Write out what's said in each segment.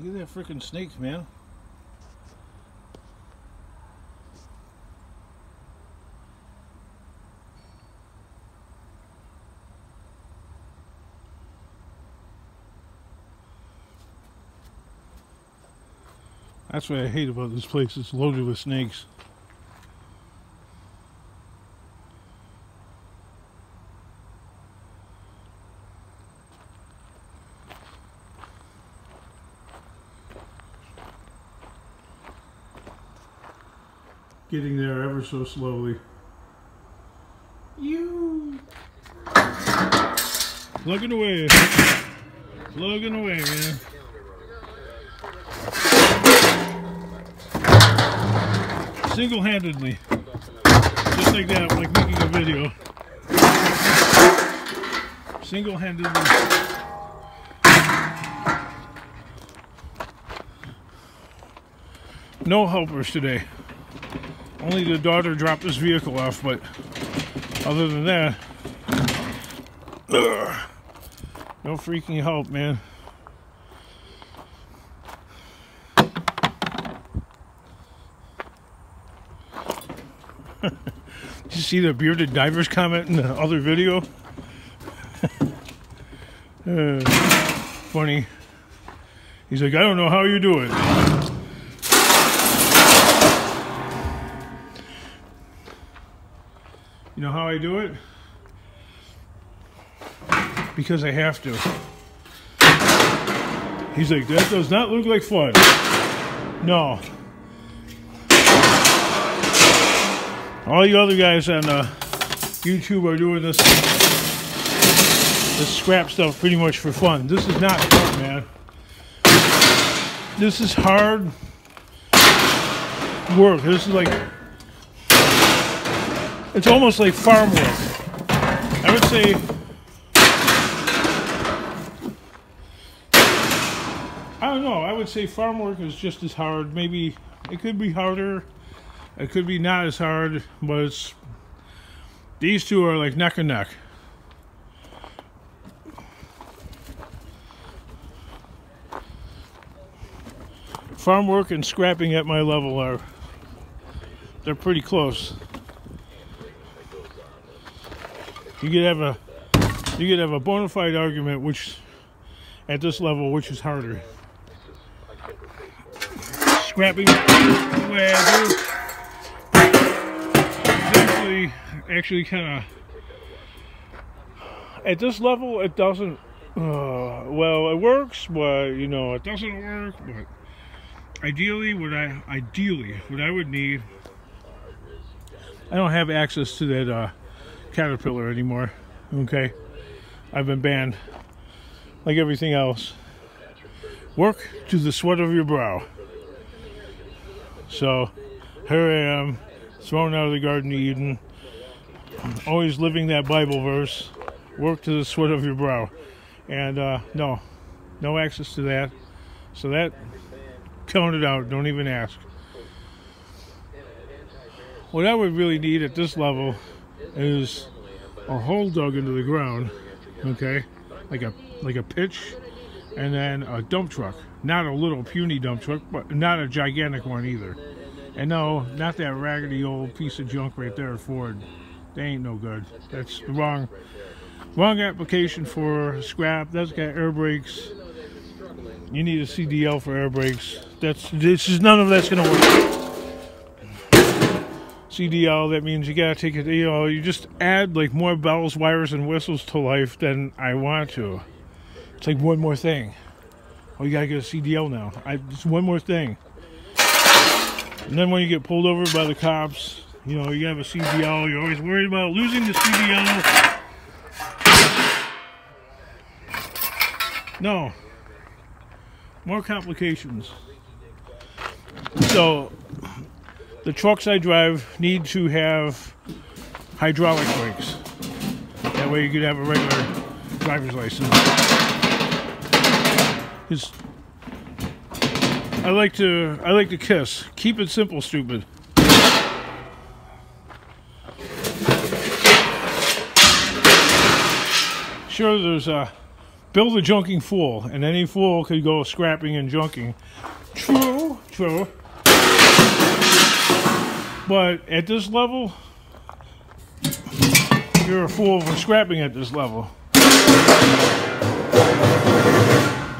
Look at that freaking snake, man. That's what I hate about this place. It's loaded with snakes. Getting there ever so slowly. You plugging away. Plugging away, man. Single-handedly. Just like that, like making a video. Single-handedly. No helpers today. Only the daughter dropped this vehicle off, but other than that, no freaking help, man. Did you see the bearded divers comment in the other video? Funny. He's like, I don't know how you do it. You know how I do it? Because I have to. He's like, that does not look like fun. No. All you other guys on YouTube are doing this scrap stuff pretty much for fun. This is not fun, man. This is hard work. This is like, it's almost like farm work. I would say, I don't know, I would say farm work is just as hard. Maybe it could be harder. It could be not as hard, but it's, these two are like neck and neck. Farm work and scrapping at my level they're pretty close. You could have a bona fide argument which, at this level, which is harder. Scrapping the way I do. Actually kind of at this level it doesn't well, it works, but you know, it doesn't work. But ideally what I would need, I don't have access to that Caterpillar anymore. Okay, I've been banned like everything else. Work to the sweat of your brow. So here I am, thrown out of the Garden of Eden, always living that Bible verse, work to the sweat of your brow. And no access to that. So that, count it out, don't even ask. What I would really need at this level is a hole dug into the ground, okay, like a pitch, and then a dump truck. Not a little puny dump truck, but not a gigantic one either. And no, not that raggedy old piece of junk right there, Ford. They ain't no good. That's the wrong application for scrap. That's got air brakes. You need a CDL for air brakes. None of that's gonna work. CDL, that means you gotta take it, you know, you just add like more bells, wires, and whistles to life than I want to. It's like one more thing. Oh, you gotta get a CDL now. Just one more thing. And then when you get pulled over by the cops, you know, you have a CDL, you're always worried about losing the CDL. No. More complications. So, the trucks I drive need to have hydraulic brakes. That way you could have a regular driver's license. Because I like to kiss. Keep it simple, stupid. Sure, build a junking fool, and any fool could go scrapping and junking. True, true. But at this level, you're a fool for scrapping at this level.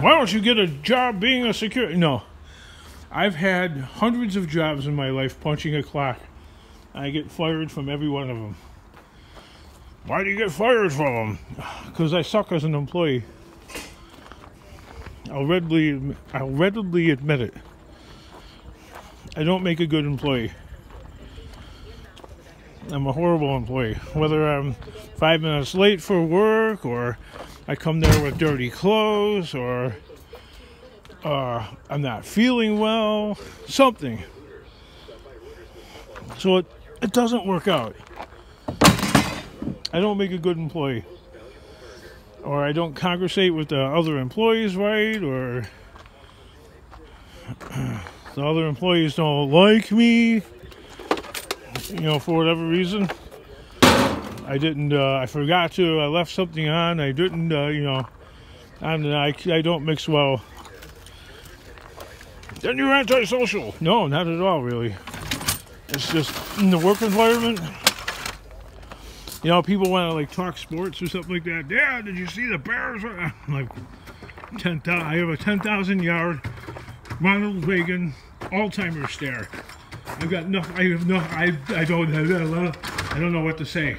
Why don't you get a job being a security? No. I've had hundreds of jobs in my life punching a clock. I get fired from every one of them. Why do you get fired from them? Because I suck as an employee. I'll readily admit it. I don't make a good employee. I'm a horrible employee. Whether I'm 5 minutes late for work, or I come there with dirty clothes, or I'm not feeling well, something. So it doesn't work out. I don't make a good employee. Or I don't conversate with the other employees right, or the other employees don't like me, you know, for whatever reason. I forgot to, I left something on, I didn't, you know, I don't mix well. Then you're antisocial. No, not at all, really. It's just in the work environment. You know, people want to like talk sports or something like that. Yeah, did you see the Bears? I'm like, I have a 10,000 yard Ronald Reagan all-timer stare. I've got nothing. I don't know what to say.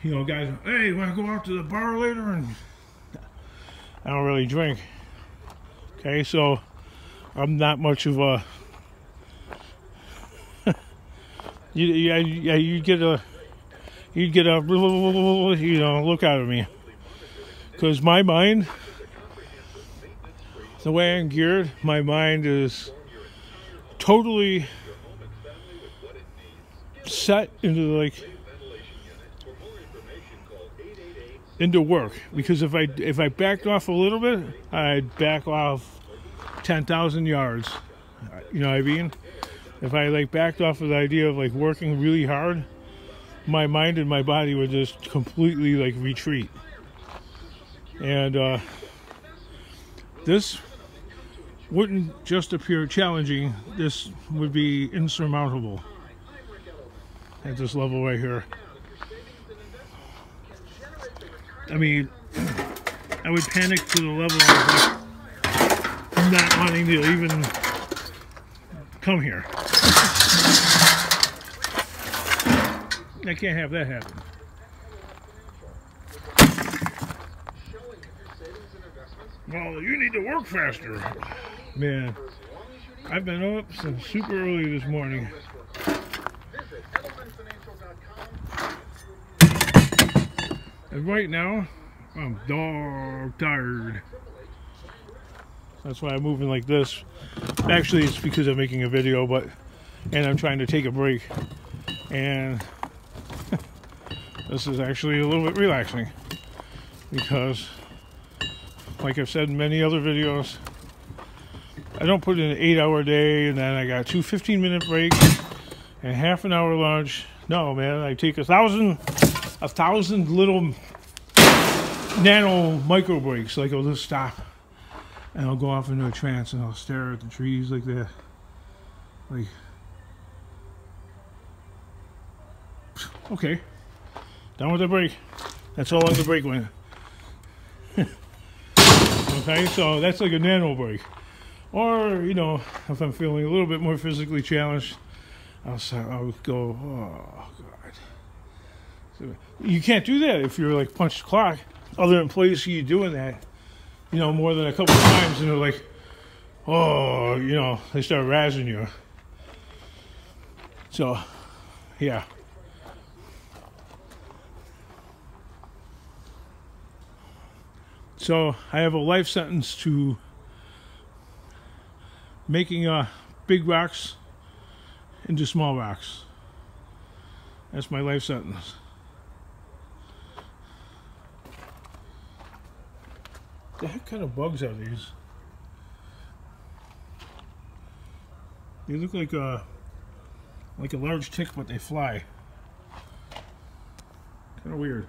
You know, guys, hey, want to go out to the bar later? And I don't really drink. Okay, so I'm not much of a. You'd get a, you know, look out of me, because my mind, the way I'm geared, my mind is totally set into into work. Because if I backed off a little bit, I'd back off 10,000 yards. You know what I mean? If I like backed off of the idea of like working really hard, my mind and my body would just completely like retreat. And this wouldn't just appear challenging, this would be insurmountable at this level right here. I mean, I would panic to the level of like not wanting to even come here. I can't have that happen. Well, you need to work faster. Man, I've been up since super early this morning. And right now, I'm dog tired. That's why I'm moving like this. Actually, it's because I'm making a video, and I'm trying to take a break. And this is actually a little bit relaxing, because like I've said in many other videos, I don't put in an 8-hour day and then I got 2 15-minute breaks and a half an hour lunch. No, man, I take a thousand little nano micro breaks. Like I'll just stop and I'll go off into a trance and I'll stare at the trees like that. Like, okay, done with the break. That's all the break went. Okay, so that's like a nano break. Or, you know, if I'm feeling a little bit more physically challenged, I'll go, oh, God. So you can't do that if you're like punch the clock. Other employees see you doing that, you know, more than a couple of times, and they're like, oh, you know, they start razzing you. So, yeah. So I have a life sentence to making big rocks into small rocks. That's my life sentence. The heck kind of bugs are these? They look like a large tick, but they fly. Kind of weird.